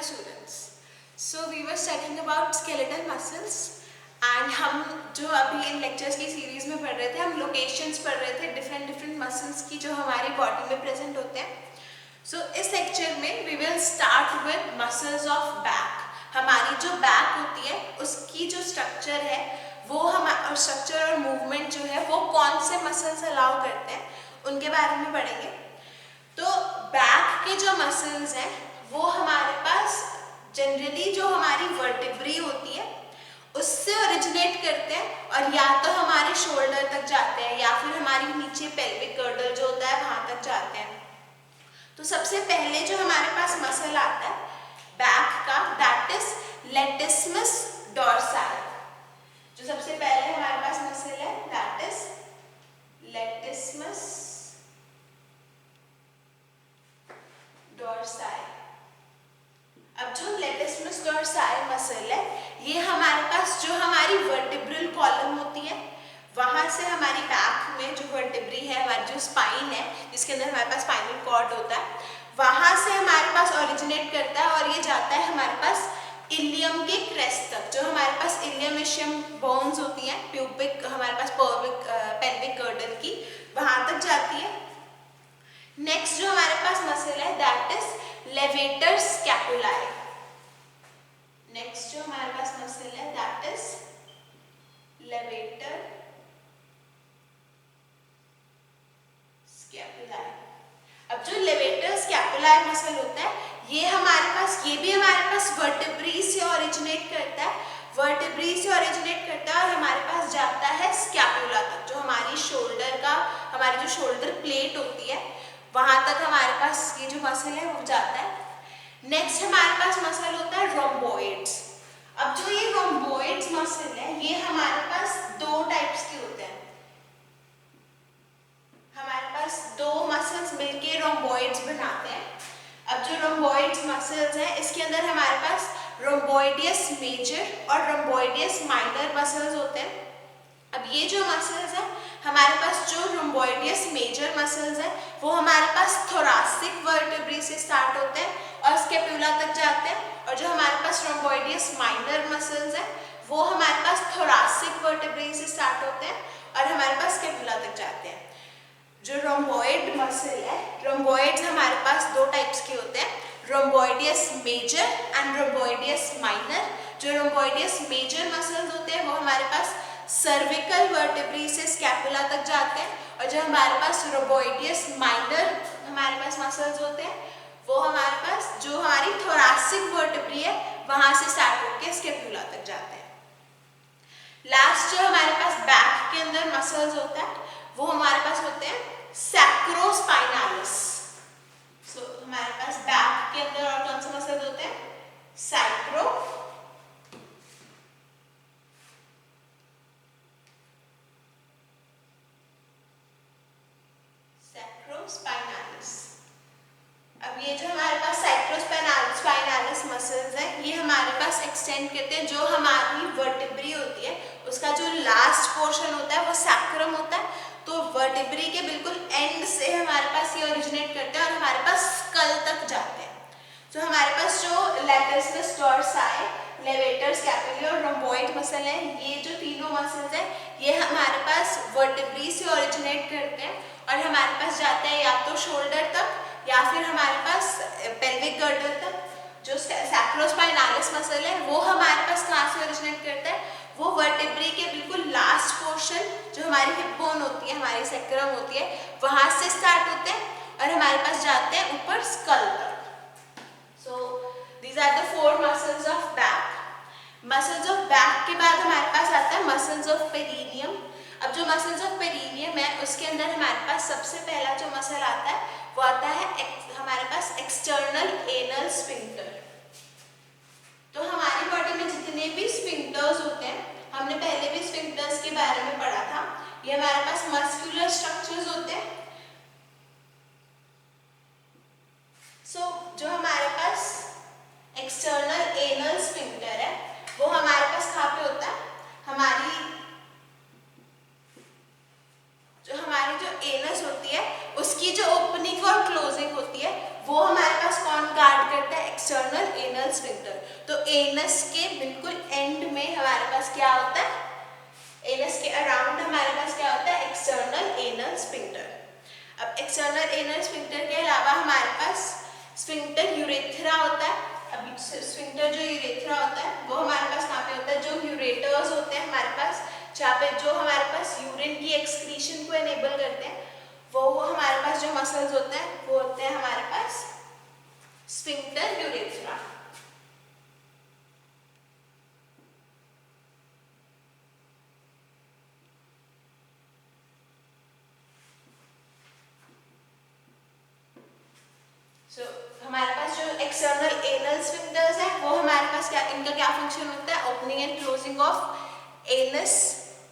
students. So we were studying about skeletal muscles and हम जो अभी इन लेक्चर्स की सीरीज में पढ़ रहे थे, हम लोकेशंस पढ़ रहे थे डिफरेंट मसल्स की जो हमारी बॉडी में प्रेजेंट होते हैं. सो इस लेक्चर में we will start with muscles of back. हमारी जो बैक होती है उसकी जो स्ट्रक्चर है वो हमारा स्ट्रक्चर और मूवमेंट जो है वो कौन से मसल्स अलाउ करते हैं उनके बारे में पढ़ेंगे. तो बैक के जो मसल्स हैं वो हमारे पास जनरली जो हमारी वर्टिब्री होती है उससे ओरिजिनेट करते हैं और या तो हमारे शोल्डर तक जाते हैं या फिर हमारी नीचे पेल्विक गर्डल जो होता है वहां तक जाते हैं. तो सबसे पहले जो हमारे पास मसल आता है बैक का, दैट इज लेटिसिमस डोर्साई. जो सबसे पहले हमारे पास मसल है दैट इज लेटिसिमस डोर्साई. अब जो लेटिसिमस डोर्साई मसल है ये हमारे पास जो हमारी वर्टिब्रल कॉलम होती है वहां से हमारी बैक में जो वर्टिब्री है, हमारी जो स्पाइन है जिसके अंदर हमारे पास स्पाइनल कॉर्ड होता है, वहां से हमारे पास ओरिजिनेट करता है और ये जाता है हमारे पास इलियम के क्रेस्ट तक. जो हमारे पास इलियम इशियम बोन्स होती हैं प्यूबिक, हमारे पास पेल्विक गर्डल की, वहां तक जाती है. नेक्स्ट जो हमारे पास मसल है दैट इज लेवेटर स्कैपुलाई. नेक्स्ट जो हमारे पास मसल है दैट इज लेवेटर स्कैपुलाई. अब जो लेवेटर स्कैपुलाई मसल होता है ये हमारे पास, ये भी हमारे पास वर्टिब्री से ओरिजिनेट करता है, वर्टिब्री से ओरिजिनेट करता है और हमारे पास जाता है स्कैपुला तक. जो हमारी शोल्डर का, हमारी जो शोल्डर प्लेट होती है वहां तक हमारे पास ये जो मसल है वो जाता है. नेक्स्ट हमारे पास मसल होता है रोम्बोइड्स. अब जो ये रोम्बोइड्स मसल है ये हमारे पास दो टाइप्स के होते हैं. हमारे पास दो मसल्स मिलके रोम्बोइड्स बनाते हैं. अब जो रोम्बोइड्स मसल्स हैं इसके अंदर हमारे पास रोम्बोइडियस मेजर और रोम्बोइडियस माइनर मसल्स होते हैं. अब ये जो मसल्स हैं हमारे पास, जो रोम्बोइडियस मेजर मसल्स हैं वो हमारे पास थोरासिक वर्टिब्री से स्टार्ट होते हैं और स्कैपुला तक जाते हैं. और जो हमारे पास रोम्बोइडियस माइनर मसल्स हैं वो हमारे पास थोरासिक वर्टिब्री से स्टार्ट होते हैं और हमारे पास स्कैपुला तक जाते हैं. जो रोम्बोइड मसल है, रोम्बोइड्स हमारे पास दो टाइप्स के होते हैं, रोम्बोइडियस मेजर एंड रोम्बोइडियस माइनर. जो रोम्बोइडियस मेजर मसल्स होते हैं वो हमारे पास सर्विकल वर्टिब्री से स्कैपुला तक जाते हैं और जो हमारे पास रोम्बोइडियस माइनर हमारे पास मसल्स होते हैं वो हमारे पास जो हमारी थोरासिक वर्टिब्री है वहां से स्टार्ट होकर स्कैपुला तक जाते हैं. लास्ट जो हमारे पास बैक के अंदर मसल्स होता है वो हमारे पास होते हैं सैक्रोस्पाइनालिस. सो हमारे पास बैक के अंदर और कौन से मसल्स होते हैं? सैक्रोस्पाइनालिस. अब ये जो हमारे पास सैक्रोस्पाइनालिस मसल्स हैं ये हमारे पास एक्सटेंड करते हैं. जो हमारी वर्टिब्री होती है उसका जो लास्ट पोर्शन होता है वो सैक्रम होता है. तो वर्टिब्री के बिल्कुल एंड से हमारे पास ये ओरिजिनेट करते हैं और हमारे पास स्कल तक जाते हैं. तो हमारे पास जो लेटिसिमस डोर्साई, लेवेटर स्कैपुली और रोम्बोइड मसल है, ये जो तीनों मसल्स हैं ये हमारे पास वर्टिब्री से ओरिजिनेट करते हैं और हमारे पास जाते हैं या तो शोल्डर तक या फिर हमारे पास पेल्विक गर्डल तक. जो सैक्रोस्पाइनालिस मसल है वो हमारे पास कहाँ से ओरिजिनेट करता है? वो वर्टिब्री के बिल्कुल लास्ट पोर्शन जो हमारी हिप बोन होती है, हमारी सैक्रम होती है, वहां से स्टार्ट होते हैं और हमारे पास जाते हैं ऊपर स्कल तक. So these are the four muscles of back. Muscles of back के बाद हमारे पास आता है मसल्स ऑफ पेरिनियम. अब जो मसल्स ऑफ पेरिनियम है उसके अंदर हमारे पास सबसे पहला जो मसल आता है वो आता है हमारे पास एक्सटर्नल एनल स्फिंक्टर. तो हमारी बॉडी में जितने भी स्फिंक्टर्स होते हैं, हमने पहले भी स्फिंक्टर्स के बारे में पढ़ा था, ये हमारे पास मस्कुलर स्ट्रक्चर्स होते हैं. जो हमारे पास एक्सटर्नल एनल स्फिंक्टर है वो हमारे पास कहाँ पे होता है? हमारी जो एनस होती है उसकी जो ओपनिंग और क्लोजिंग होती है वो हमारे पास कौन गार्ड करता है? External anal sphincter. तो एनस के बिल्कुल एंड में हमारे पास क्या होता है, एनस के अराउंड हमारे पास क्या होता है, एक्सटर्नल एनल स्फिंक्टर। अब एक्सटर्नल एनल स्फिंक्टर के अलावा हमारे पास स्फिंक्टर यूरेथ्रा होता है। अब स्फिंक्टर जो यूरेथ्रा होता है वो हमारे पास कहाँ पे होता है, जो यूरेटर्स होते हैं हमारे पास, जहाँ पे जो हमारे पास यूरिन की एक्सक्रीशन को एनेबल करते हैं, वो हमारे पास जो मसल्स होते हैं वो होते हैं हमारे पास स्फिंक्टर यूरेथ्रा। हमारे पास जो एक्सटर्नल एनल स्फिंक्टर्स है वो हमारे पास क्या, इनका क्या फंक्शन होता है, opening and closing of anus,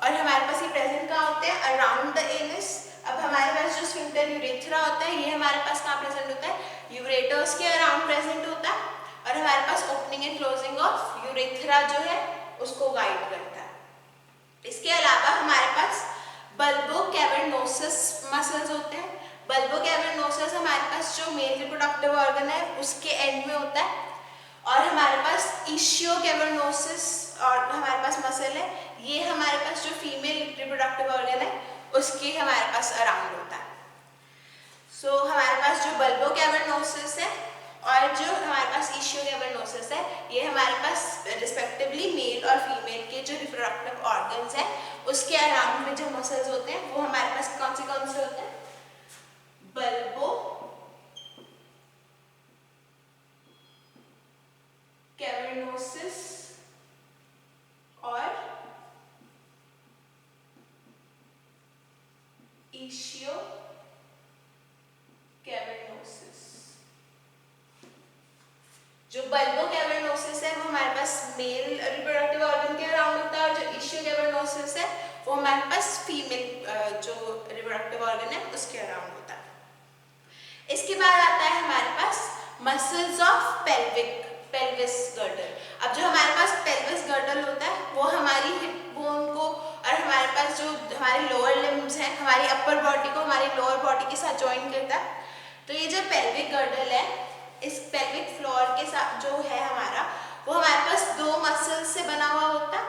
और हमारे पास ये प्रेजेंट कहाँ होते हैं, अराउंड द एनस। अब हमारे पास जो स्फिंक्टर यूरेथ्रा होता है ये हमारे पास कहाँ प्रेजेंट होता है, यूरेटर्स के अराउंड प्रेजेंट होता है, और हमारे पास opening and closing of urethra जो है उसको गाइड करता है। इसके अलावा हमारे पास बल्बो कैवर्नोसस मसल्स होते हैं। बल्बो कैवर्नोसस हमारे पास जो मेल रिप्रोडक्टिव ऑर्गन है उसके एंड में होता है, और हमारे पास इशियो कैवर्नोसस और हमारे पास मसल है, ये हमारे पास जो फीमेल रिप्रोडक्टिव ऑर्गन है उसके हमारे पास अराउंड होता है। सो हमारे पास जो बल्बो कैवर्नोसस है और जो हमारे पास इशियो कैवर्नोसस है, ये हमारे पास रिस्पेक्टिवली मेल और फीमेल के जो रिप्रोडक्टिव ऑर्गन्स हैं उसके अराउंड में जो मसल्स होते हैं वो हमारे पास कौन से होते हैं, बल्बो कैवर्नोसस और इशियो कैवर्नोसस। जो बल्बो कैवर्नोसस है वो हमारे पास मेल रिप्रोडक्टिव ऑर्गन के अराउंड होता है, और जो इशियो कैवर्नोसस है वो हमारे पास फीमेल जो रिप्रोडक्टिव ऑर्गन है उसके अराउंड होता है। इसके बाद आता है हमारे पास मसल्स ऑफ पेल्विस गर्डल। अब जो हमारे पास पेल्विस गर्डल होता है वो हमारी हिप बोन को और हमारे पास जो हमारे लोअर लिम्स हैं, हमारी अपर बॉडी को हमारी लोअर बॉडी के साथ ज्वाइन करता है। तो ये जो पेल्विक गर्डल है, इस पेल्विक फ्लोर के साथ जो है हमारा, वो हमारे पास दो मसल्स से बना हुआ होता है,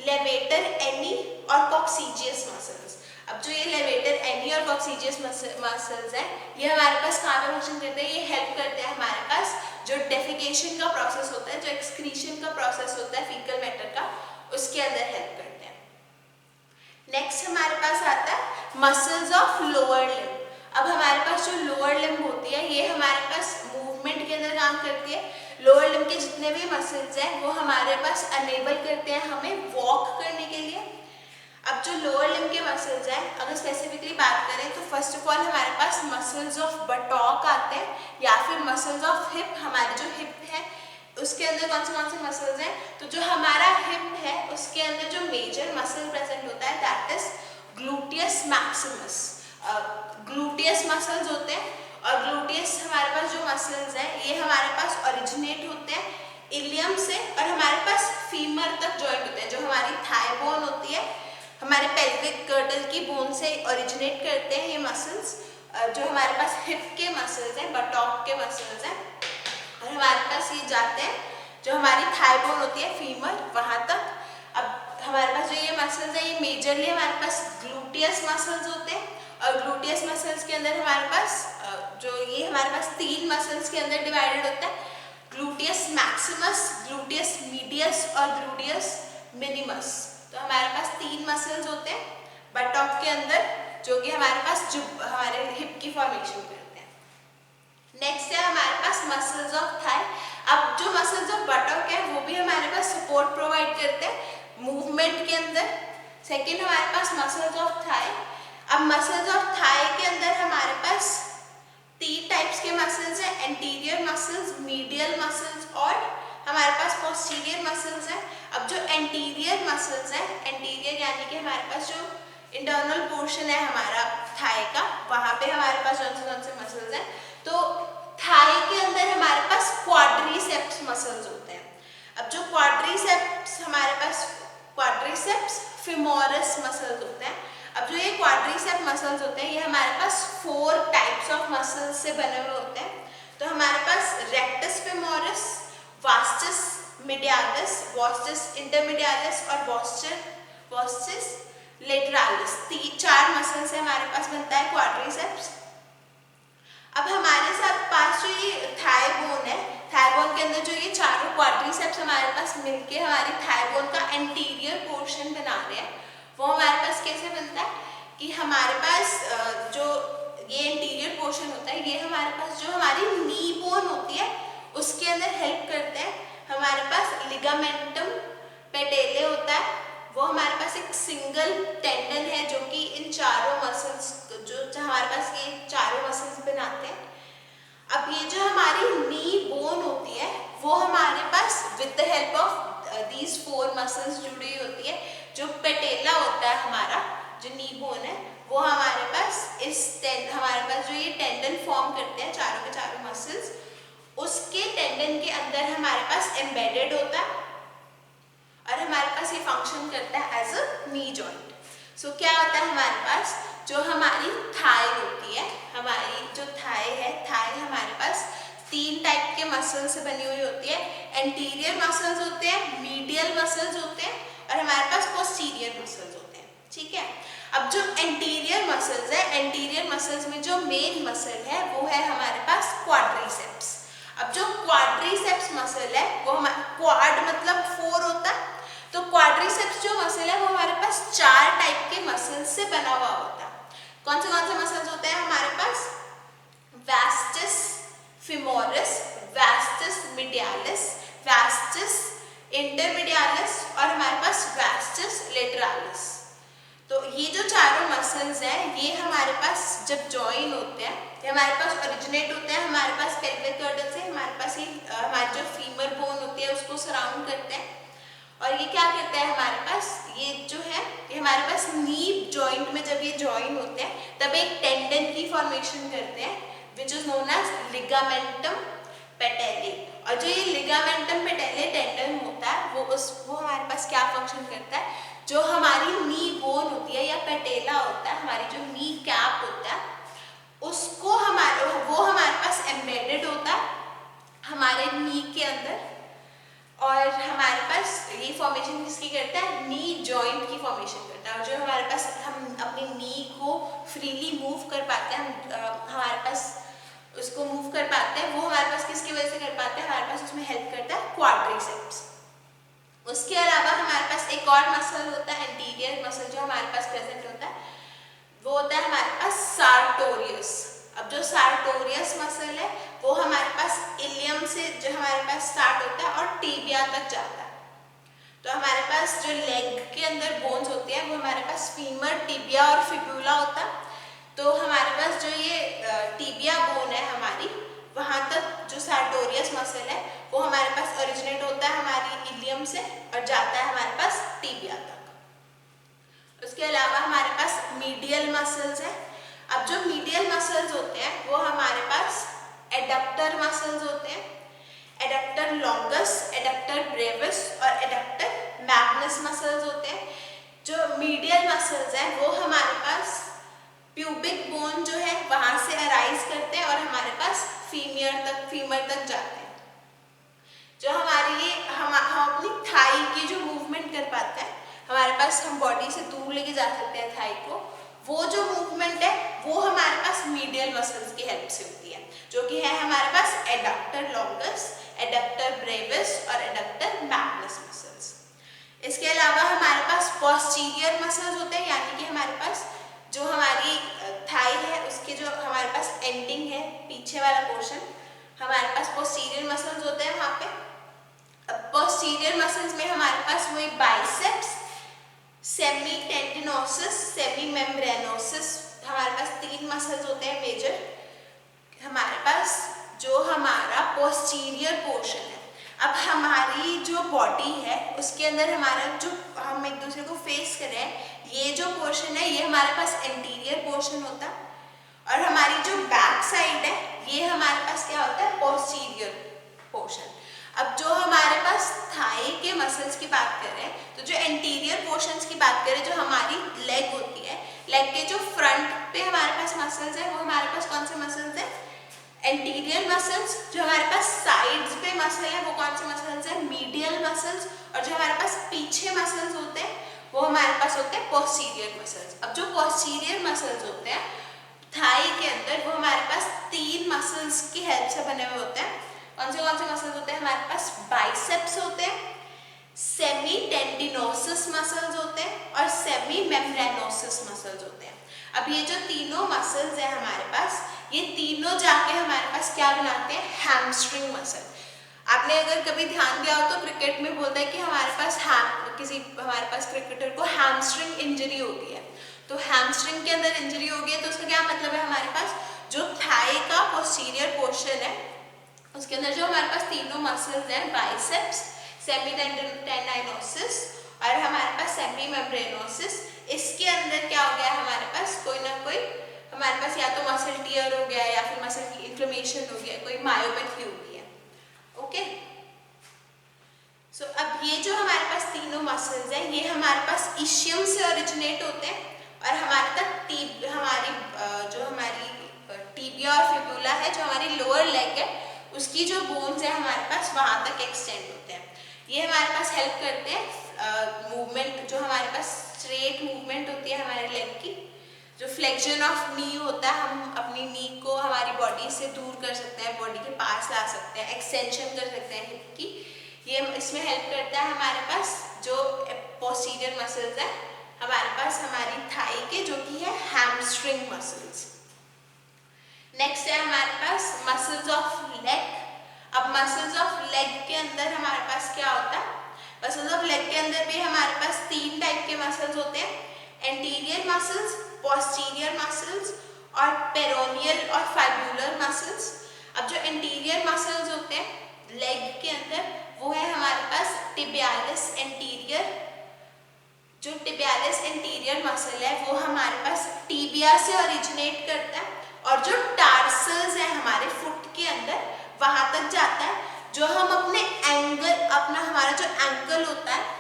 लेवेटर एनी और कॉक्सीजियस मसल्स। अब जो ये लेवेटर एनी और कॉक्सीजियस मसल्स हैं ये हमारे पास कहाँ पे फंक्शन करते हैं, ये हेल्प करते हैं हमारे पास जो डेफिकेशन का प्रोसेस होता है, जो एक्सक्रीशन का प्रोसेस होता है फीकल मैटर का, उसके अंदर हेल्प करते हैं। नेक्स्ट हमारे पास आता है मसल्स ऑफ लोअर लिम्ब। अब हमारे पास जो लोअर लिम्ब होती है ये हमारे पास मूवमेंट के अंदर काम करती है। लोअर लिम्ब के जितने भी मसल्स हैं वो हमारे पास अनेबल करते हैं हमें वॉक करने के लिए। अब जो लोअर लिम्ब के मसल्स हैं, अगर स्पेसिफिकली बात करें तो फर्स्ट ऑफ ऑल हमारे पास मसल्स ऑफ बटॉक आते हैं, या फिर मसल्स ऑफ हिप। हमारे जो हिप है उसके अंदर कौन से मसल्स हैं, तो जो हमारा हिप है उसके अंदर जो मेजर मसल प्रेजेंट होता है that is gluteus Maximus. Gluteus muscles होते हैं, और ग्लूटियस हमारे पास जो मसल्स हैं ये हमारे पास ओरिजिनेट होते हैं इलियम से, और हमारे पास फीमर तक जॉइंट होते हैं। जो हमारी थाई बोन होती है हमारे पेल्विक गर्डल की बोन से ओरिजिनेट करते हैं ये मसल्स। जो हमारे पास हिप के मसल्स हैं, बटॉक के मसल्स हैं, और हमारे पास ये जाते हैं जो हमारी थाई बोन होती है फीमर, वहाँ तक। अब हमारे पास जो ये मसल्स हैं ये मेजरली हमारे पास ग्लूटियस मसल्स होते हैं, और ग्लूटियस मसल्स के अंदर हमारे पास जो ये हमारे पास तीन मसल्स के अंदर डिवाइडेड होता है, ग्लूटियस मैक्सिमस, ग्लूटियस मीडियस और ग्लूटियस मिनिमस। तो हमारे पास तीन मसल्स होते हैं बटॉक के अंदर जो कि हमारे पास जो हमारे हिप की फॉर्मेशन करते हैं। नेक्स्ट है हमारे पास मसल्स ऑफ थाई। अब जो मसल्स ऑफ बटॉक है वो भी हमारे पास सपोर्ट प्रोवाइड करते हैं मूवमेंट के अंदर। सेकेंड हमारे पास मसल्स ऑफ थाई। अब मसल्स ऑफ थाई के अंदर हमारे पास तीन टाइप्स के मसल्स हैं, एंटीरियर मसल्स, मीडियल मसल्स और हमारे पास पोस्टीरियर मसल्स हैं। अब जो एंटीरियर मसल्स हैं, एंटीरियर यानी कि हमारे पास जो इंटरनल पोर्शन है हमारा थाई का, वहाँ पे हमारे पास कौन से मसल्स हैं, तो थाई के अंदर हमारे पास क्वाड्रिसेप्स मसल्स होते हैं। अब जो क्वाड्रिसेप्स हमारे पास क्वाड्रिसेप्स फिमोरस मसल्स होते हैं। अब जो ये क्वाड्रिसेप मसल्स होते हैं ये हमारे पास 4 टाइप्स ऑफ मसल्स से बने हुए होते हैं। तो हमारे पास rectus femoris, vastus medialis, vastus इंटरमीडियालिस और वास्टस लेटरालिस, 4 मसल से हमारे पास बनता है क्वाड्रिसेप्स। अब हमारे साथ पास जो ये थाई बोन है, थाई बोन के अंदर जो ये चारों क्वाड्रिसेप्स हमारे पास मिलके हमारी थाई बोन का एंटीरियर पोर्शन बना रहे हैं, वो हमारे पास कैसे बनता है कि हमारे पास जो ये एंटीरियर पोर्शन होता है, ये हमारे पास जो हमारी नी बोन होती है उसके अंदर हेल्प करते हैं। हमारे पास लिगामेंटम पेटेले होता है, वो हमारे पास एक सिंगल टेंडन है जो कि इन चारों मसल्स, जो हमारे पास ये चारों मसल्स बनाते हैं। अब ये जो हमारी नी बोन होती है वो हमारे पास with the help of these 4 muscles जुड़ी होती है। जो पेटेला होता है हमारा, जो नी बोन है, वो हमारे पास हमारे पास जो ये टेंडन फॉर्म करते हैं चारों के चारों मसल्स, उसके टेंडन के अंदर हमारे पास एम्बेडेड होता है और हमारे पास ये फंक्शन करता है एज अ नी जॉइंट। सो क्या होता है हमारे पास, जो हमारी थाई होती है, हमारी जो थाई है, थाई हमारे पास 3 टाइप के मसल से बनी हुई होती है। एंटीरियर मसल्स होते हैं, मीडियल मसल्स होते हैं और हमारे पास पोस्टीरियर मसल्स होते हैं। ठीक है, अब जो एंटीरियर मसल्स है, एंटीरियर मसल्स में जो मेन मसल है वो है हमारे पास क्वाड्रिसेप्स। अब जो क्वाड्रिसेप्स मसल है वो क्वाड मतलब 4 होता है, तो क्वाड्रिसेप्स जो मसल है वो हमारे पास 4 टाइप के मसल से बना हुआ होता है। कौन से मसल्स होते हैं हमारे पास, vastus femoris, vastus medialis, vastus इंटरमीडियालिस और हमारे पास वास्टस लेटरालिस। तो ये जो चारों मसल्स हैं ये हमारे पास जब जॉइन होते हैं, ये हमारे पास ओरिजिनेट होते हैं हमारे पास पेल्विक गर्डल से, हमारे पास ये हमारी जो फीमर बोन होती है उसको सराउंड करते हैं और ये क्या करता है हमारे पास, ये जो है ये हमारे पास नी जॉइंट में जब ये जॉइन होते हैं तब एक टेंडन की फॉर्मेशन करते हैं which is known as ligamentum patellae. और जो ये लिगामेंटम पेटेले टेंडन होता है वो हमारे पास क्या फंक्शन करता है, जो हमारी नी बोन होती है या पेटेला होता है, हमारी जो नी कैप होता है, उसको वो हमारे पास एम्बेडेड होता है हमारे नी के अंदर और हमारे पास ये फॉर्मेशन किसकी करता है, नी जॉइंट की फॉर्मेशन करता है। और जो हमारे पास हम अपनी नी को फ्रीली मूव कर पाते हैं, हमारे पास उसको मूव कर पाते हैं, वो हमारे पास किसकी वजह से कर पाते हैं, हमारे पास उसमें हेल्प करता है क्वाड्रिसेप्स। उसके अलावा हमारे पास एक और मसल होता है, एंटीरियर मसल जो हमारे पास प्रेजेंट होता है, वो होता है हमारे पास सार्टोरियस। अब जो सार्टोरियस मसल है वो हमारे पास इलियम से जो हमारे पास स्टार्ट होता है और टीबिया तक जाता है। तो हमारे पास जो लेग के अंदर बोन्स होते हैं वो हमारे पास फीमर, टिबिया और फिब्यूला होता है। तो हमारे पास जो ये टिबिया बोन है हमारी, वहाँ तक जो सार्टोरियस मसल है वो हमारे पास ओरिजिनेट होता है हमारी इलियम से और जाता है हमारे पास टिबिया तक। उसके अलावा हमारे पास मीडियल मसल्स हैं। अब जो मीडियल मसल्स होते हैं वो हमारे पास एडक्टर मसल्स होते हैं, एडक्टर लॉन्गस, एडक्टर ब्रेविस और एडक्टर मैग्नस मसल्स होते हैं। जो मीडियल मसल्स हैं वो हमारे पास प्यूबिक बोन जो है वहाँ से अराइज करते हैं और हमारे पास फीमर तक जाते हैं। जो हमारे ये हम अपनी थाई की जो मूवमेंट कर पाते हैं, हमारे पास हम बॉडी से दूर लेके जा सकते हैं थाई को, वो जो मूवमेंट है वो हमारे पास मीडियल मसल्स की हेल्प से होती है, जो कि है हमारे पास एडक्टर लॉन्गस, एडक्टर ब्रेविस और एडक्टर मैग्नस मसल्स। इसके अलावा हमारे पास पोस्टीरियर मसल्स होते हैं, यानी कि हमारे पास जो हमारी थाई है उसके जो हमारे पास एंडिंग है, पीछे वाला पोर्शन, हमारे पास पोस्टीरियर मसल्स होते हैं वहाँ पे। पोस्टीरियर मसल्स में हमारे पास वही बाइसेप्स, सेमी टेंडिनोसिस, सेमी मेम्ब्रेनोसिस, हमारे पास 3 मसल्स होते हैं मेजर। हमारे पास जो हमारा पोस्टीरियर पोर्शन है, अब हमारी जो बॉडी है उसके अंदर हमारा जो हम एक दूसरे को फेस कर रहे हैं, ये जो पोर्शन है ये हमारे पास एंटीरियर पोर्शन होता है और हमारी जो बैक साइड है ये हमारे पास क्या होता है, पोस्टीरियर पोर्शन। अब जो हमारे पास थाई के मसल्स की बात कर रहे हैं, तो जो एंटीरियर पोर्शंस की बात करें, जो हमारी लेग होती है, लेग के जो फ्रंट पे हमारे पास मसल्स हैं वो हमारे पास कौन से मसल्स हैं, एंटीरियर मसल्स, जो हमारे पास साइड्स पे मसल है वो कौन से मसल्स हैं, मीडियल मसल्स, और जो हमारे पास पीछे मसल्स होते हैं वो हमारे पास होते हैं पोस्टीरियर मसल्स। अब जो पोस्टीरियर मसल्स होते हैं थाई के अंदर वो हमारे पास 3 मसल्स की हेल्प से बने हुए होते हैं। कौन से मसल्स होते हैं हमारे पास, बाइसेप्स होते हैं, सेमी टेंडिनोसिस मसल्स होते हैं और सेमी मेम्ब्रेनोसिस मसल्स होते हैं। अब ये जो तीनों मसल्स हैं हमारे पास, ये तीनों जाके हमारे पास क्या बनाते हैं, हैमस्ट्रिंग मसल। आपने अगर कभी ध्यान दिया हो तो क्रिकेट में बोलता है कि हमारे पास क्रिकेटर को हैमस्ट्रिंग इंजरी हो गई है। तो हैमस्ट्रिंग के अंदर इंजरी हो गई है तो उसका क्या मतलब है, हमारे पास जो थाई का पोस्टीरियर पोर्शन है उसके अंदर जो हमारे पास तीनों मसल्स हैं, बाइसेप्स, सेमी टेंडिनोसिस और हमारे पास सेमी मेम्ब्रेनोसिस, इसके अंदर क्या हो गया हमारे पास, कोई ना कोई हमारे पास या तो मसल टियर हो गया या फिर मसल की इन्फ्लेमेशन हो गया, कोई मायोपैथी हो गई है। ओके, सो अब ये जो हमारे पास तीनों मसल्स हैं ये हमारे पास इशियम से ओरिजिनेट होते हैं और हमारे तक जो हमारी टीबिया और फिबुला है, जो हमारी लोअर लेग है, उसकी जो बोन्स है हमारे पास वहां तक एक्सटेंड होते हैं। ये हमारे पास हेल्प करते हैं मूवमेंट, जो हमारे पास स्ट्रेट मूवमेंट होती है हमारे लेग की, जो फ्लेक्शन ऑफ नी होता है, हम अपनी नी को हमारी बॉडी से दूर कर सकते हैं, बॉडी के पास ला सकते हैं, एक्सटेंशन कर सकते हैं हिप की, ये इसमें हेल्प करता है। हमारे पास जो पोस्टीरियर मसल्स है हमारे पास हमारी थाई के, जो कि है हैमस्ट्रिंग मसल्स। नेक्स्ट है हमारे पास मसल्स ऑफ लेग। अब मसल्स ऑफ लेग के अंदर हमारे पास क्या होता है, मसल्स ऑफ लेग के अंदर भी हमारे पास 3 टाइप के मसल्स होते हैं, एंटीरियर मसल्स, पोस्टीरियर मसल्स और पेरोनियल और फाइब्यूलर मसल्स। अब जो एंटीरियर मसल्स होते हैं लेग के अंदर वो है हमारे पास टिबियालिस एंटीरियर। जो टिबियालिस एंटीरियर मसल है वो हमारे पास टीबिया से ओरिजिनेट करता है और जो टार्सल्स है हमारे फुट के अंदर वहां तक जाता है, जो हम अपने हमारा जो एंकल होता है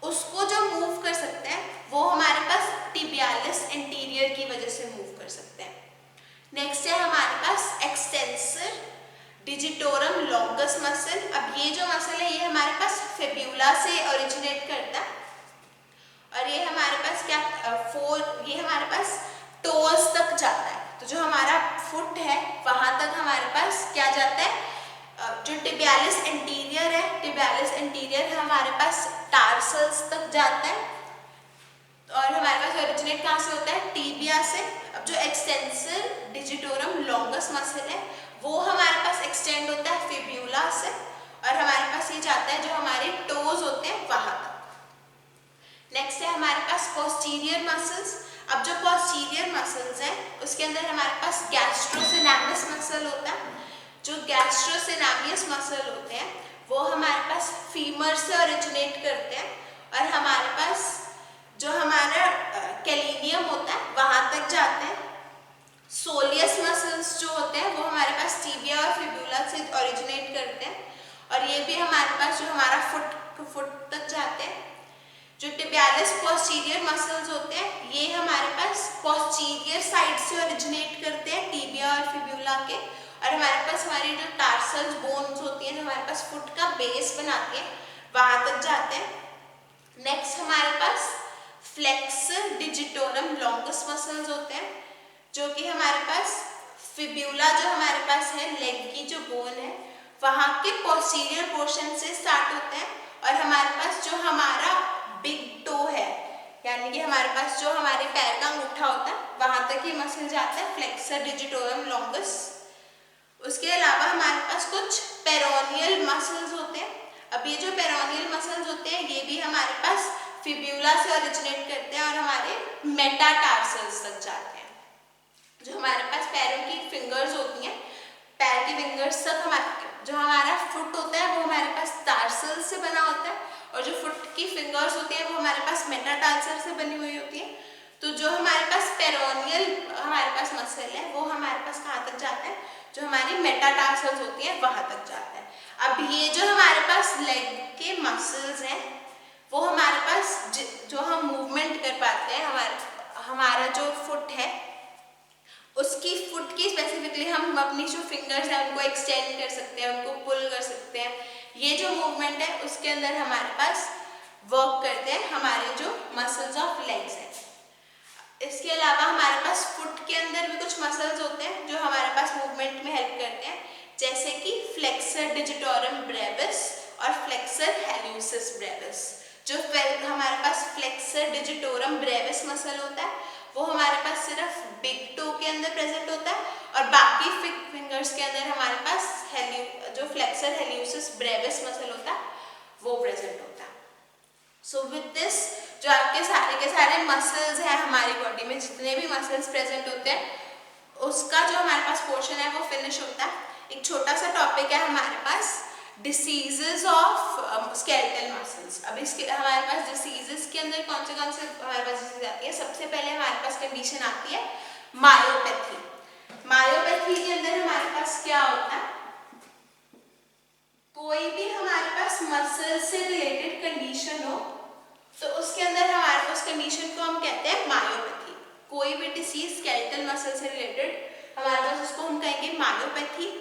उसको जो मूव कर सकते हैं वो हमारे पास टिबियालिस एंटीरियर की वजह से मूव कर सकते हैं। नेक्स्ट है हमारे पास एक्सटेंसर डिजिटोरम लॉन्गस मसल। अब ये जो मसल है ये हमारे पास फिब्यूला से ओरिजिनेट करता है और ये हमारे पास ये हमारे पास टोज तक जाता है। तो जो हमारा फुट है वहां तक हमारे पास क्या जाता है, जो टिबियालिस एंटीरियर है, टिबियालिस एंटीरियर हमारे पास टार्सल्स तक जाता है और हमारे पास ओरिजिनेट कहाँ से होता है, टीबिया से। अब जो एक्सटेंसर डिजिटोरम लॉन्गस मसल है वो हमारे पास एक्सटेंड होता है फिब्यूला से और हमारे पास ये जाता है जो हमारे टोज होते हैं वहां तक। नेक्स्ट है हमारे पास पोस्टीरियर मसल्स। अब जो पोस्टीरियर मसल्स हैं उसके अंदर हमारे पास गैस्ट्रोसिनेमियस मसल होता है। जो गैस्ट्रोसिनेमियस मसल होते हैं वो हमारे पास फीमर से ओरिजिनेट करते हैं और हमारे पास जो हमारा कैलिनियम होता है वहां तक जाते हैं। सोलियस मसल्स जो होते हैं वो हमारे पास टीबिया और फिब्यूला से ओरिजिनेट करते हैं और ये भी हमारे पास जो हमारा फुट तक जाते हैं। जो टिबियालिस पोस्टीरियर मसल्स होते हैं ये हमारे पास पोस्टीरियर साइड से ओरिजिनेट करते हैं टीबिया और फिब्यूला के और हमारे पास हमारी जो टार्सल्स बोन्स होती हैं जो हमारे पास फुट का बेस बनाती है वहां तक जाते हैं। नेक्स्ट हमारे पास फ्लेक्सर डिजिटोरम लॉन्गस मसल्स होते हैं जो कि हमारे पास फिब्यूला जो हमारे पास है लेग की जो बोन है वहां के पोस्टीरियर पोर्शन से स्टार्ट होते हैं और हमारे पास जो हमारा बिग टो है यानी कि हमारे पास जो हमारे पैर का अंगूठा होता है वहां तक ये मसल जाता है, फ्लेक्सर डिजिटोरम लॉन्गस। उसके अलावा हमारे पास कुछ पेरोनियल मसल्स होते हैं। अब ये जो पेरोनियल मसल्स होते हैं ये भी हमारे पास फिब्यूला से ओरिजिनेट करते हैं और हमारे मेटाटार्सल्स तक जाते हैं। जो हमारे पास पैरों की फिंगर्स होती हैं, पैर की फिंगर्स तक जो हमारा फुट होता है वो हमारे पास टार्सल से बना होता है और जो फुट की फिंगर्स होती है वो हमारे पास मेटाटार्सल से बनी हुई होती है। तो जो हमारे पास पेरोनियल हमारे पास मसल है वो हमारे पास कहाँ तक जाता है, जो हमारी मेटाटार्सल्स होती है वहां तक जाता है। अब ये जो हमारे पास लेग के मसल्स हैं वो हमारे पास जो हम मूवमेंट कर पाते हैं, हमारा जो फुट है उसकी फुट की स्पेसिफिकली हम अपनी जो फिंगर्स हैं उनको एक्सटेंड कर सकते हैं, उनको पुल कर सकते हैं। ये जो मूवमेंट है उसके अंदर हमारे पास वर्क करते हैं हमारे जो मसल्स ऑफ लेग्स हैं। इसके अलावा हमारे पास फुट के अंदर भी कुछ मसल्स होते हैं जो हमारे पास मूवमेंट में हेल्प करते हैं, जैसे कि फ्लेक्सर डिजिटोरम ब्रेविस और फ्लेक्सर हेल्यूसिस ब्रेविस। जो हमारे पास फ्लेक्सर डिजिटोरम ब्रेविस मसल होता है वो हमारे पास सिर्फ बिग टो के अंदर प्रेजेंट होता है, और बाकी फिंगर्स के अंदर हमारे पास जो फ्लेक्सर हेल्यूसिस ब्रेविस मसल होता है वो प्रेजेंट होता है। सो विद दिस जो आपके सारे के सारे मसल्स हैं हमारी बॉडी में, जितने भी मसल्स प्रेजेंट होते हैं उसका जो हमारे पास पोर्शन है वो फिनिश होता है। एक छोटा सा टॉपिक है हमारे पास डिसीजेस ऑफ स्केलेटल मसल्स। अब इसके हमारे पास डिसीजेस के अंदर कौन से हमारे पास डिसीज आती है। सबसे पहले हमारे पास कंडीशन आती है मायोपैथी। मायोपैथी के अंदर हमारे पास क्या होता है, कोई भी हमारे पास मसल से रिलेटेड कंडीशन हो तो उसके अंदर हमारे उस कंडीशन को हम कहते हैं मायोपैथी। कोई भी डिसीज स्केलेटल मसल से रिलेटेड हमारे पास उसको हम कहेंगे मायोपैथी।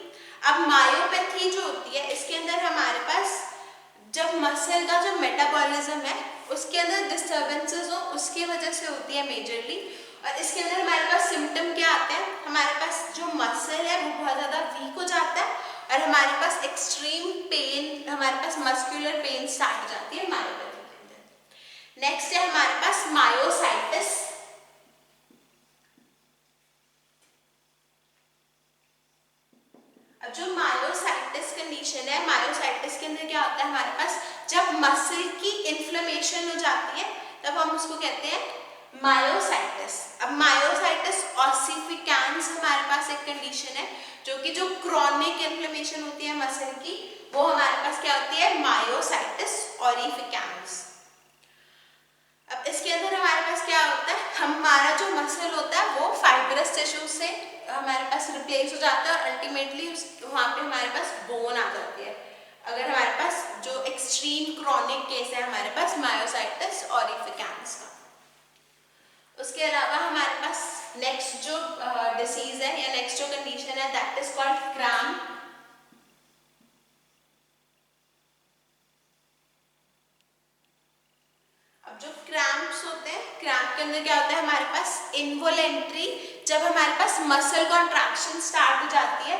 अब मायोपैथी जो होती है इसके अंदर हमारे पास जब मसल का जो मेटाबॉलिज्म है उसके अंदर डिस्टर्बेंसेस हो उसकी वजह से होती है मेजरली। और इसके अंदर हमारे पास सिम्टम क्या आते हैं, हमारे पास जो मसल है वो बहुत ज़्यादा वीक हो जाता है और हमारे पास एक्सट्रीम पेन, हमारे पास मस्कुलर पेन स्टार्ट हो जाती है मायोपैथी के अंदर। नेक्स्ट है हमारे पास मायोसाइटिस। अब जो मायोसाइटिस कंडीशन है, मायोसाइटिस के अंदर क्या होता है हमारे पास जब मसल की इन्फ्लेमेशन हो जाती है तब हम उसको कहते हैं मायोसाइटिस। अब मायोसाइटिस ऑसिफिकेंस हमारे पास एक कंडीशन है जो कि जो क्रॉनिक इन्फ्लेमेशन होती है मसल की वो हमारे पास क्या होती है मायोसाइटिस ऑरिफिकेंस। अब इसके अंदर हमारे पास क्या होता है, हमारा जो मसल होता है वो फाइब्रस टिश्यू से हमारे पास रिप्लेस हो जाता है और अल्टीमेटली वहाँ पे हमारे पास बोन आ जाती है। अगर हमारे पास जो एक्सट्रीम क्रॉनिक केस है हमारे पास मायोसाइटिस ऑरिफिकेंस का। उसके अलावा हमारे पास नेक्स्ट जो डिसीज है या नेक्स्ट जो कंडीशन है दैट इज कॉल्ड क्रैम्प। अब जो क्रैम्प्स होते हैं, क्रैम्प के अंदर क्या होता है हमारे पास इनवॉलेंट्री, जब हमारे पास मसल कॉन्ट्रैक्शन स्टार्ट हो जाती है,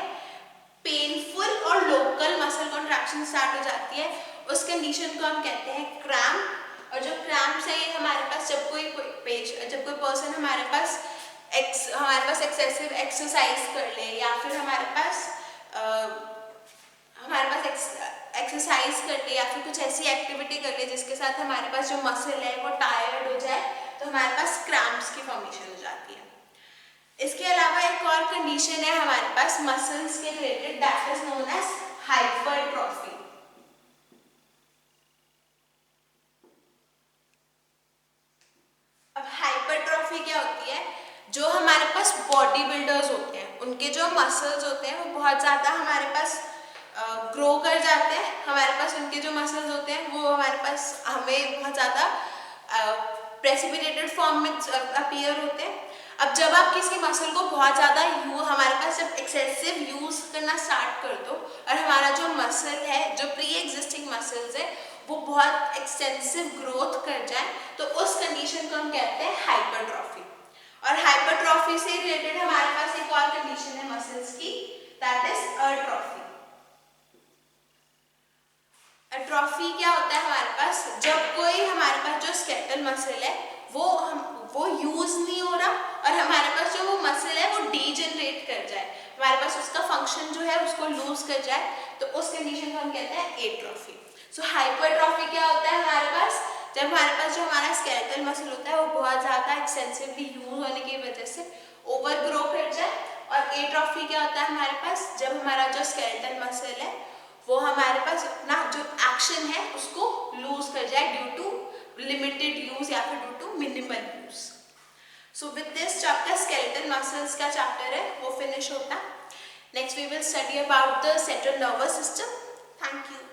पेनफुल और लोकल मसल कॉन्ट्रैक्शन स्टार्ट हो जाती है, उस कंडीशन को हम कहते हैं क्रैम्प। और जो क्रैम्प्स है ये हमारे पास जब कोई पर्सन हमारे पास एक्सेसिव एक्सरसाइज कर ले या फिर हमारे पास एक्सरसाइज कर ले या फिर कुछ ऐसी एक्टिविटी कर ले जिसके साथ हमारे पास जो मसल है वो टायर्ड हो जाए तो हमारे पास क्रैम्प्स की फॉर्मेशन हो जाती है। इसके अलावा एक और कंडीशन है हमारे पास मसल्स के related that is known as hypertrophy. अब हाइपरट्रॉफी क्या होती है, जो हमारे पास बॉडी बिल्डर्स होते हैं उनके जो मसल्स होते हैं वो बहुत ज़्यादा हमारे पास ग्रो कर जाते हैं, हमारे पास उनके जो मसल्स होते हैं वो हमारे पास हमें बहुत ज़्यादा प्रेसिपिटेटेड फॉर्म में अपीयर होते हैं। अब जब आप किसी मसल को बहुत ज़्यादा हमारे पास जब एक्सेसिव यूज़ करना स्टार्ट कर दो और हमारा जो मसल है जो प्री एग्जिस्टिंग मसल्स है वो बहुत एक्सटेंसिव ग्रोथ कर जाए तो उस कंडीशन को हम कहते हैं हाइपरट्रॉफी। और हाइपरट्रॉफी से रिलेटेड हमारे पास एक और कंडीशन है मसल्स की दैट इज अट्रॉफी। अट्रॉफी क्या होता है हमारे पास, जब कोई हमारे पास जो स्केलेटल मसल है वो यूज नहीं हो रहा और हमारे पास जो वो मसल है वो डीजनरेट कर जाए, हमारे पास उसका फंक्शन जो है उसको लूज कर जाए तो उस कंडीशन को हम कहते हैं एट्रोफी। सो हाइपरट्रॉफी क्या होता है हमारे पास, जब हमारे पास जो हमारा स्केलेटल मसल होता है वो बहुत ज़्यादा एक्सटेंसिवली यूज होने की वजह से ओवर ग्रो कर जाए। और एट्रोफी क्या होता है हमारे पास, जब हमारा जो स्केलेटल मसल है वो हमारे पास अपना जो एक्शन है उसको लूज कर जाए ड्यू टू लिमिटेड यूज या फिर due to minimal use. So with this chapter skeletal muscles का चैप्टर है वो फिनिश होता है। Next we will study about the central nervous system. Thank you.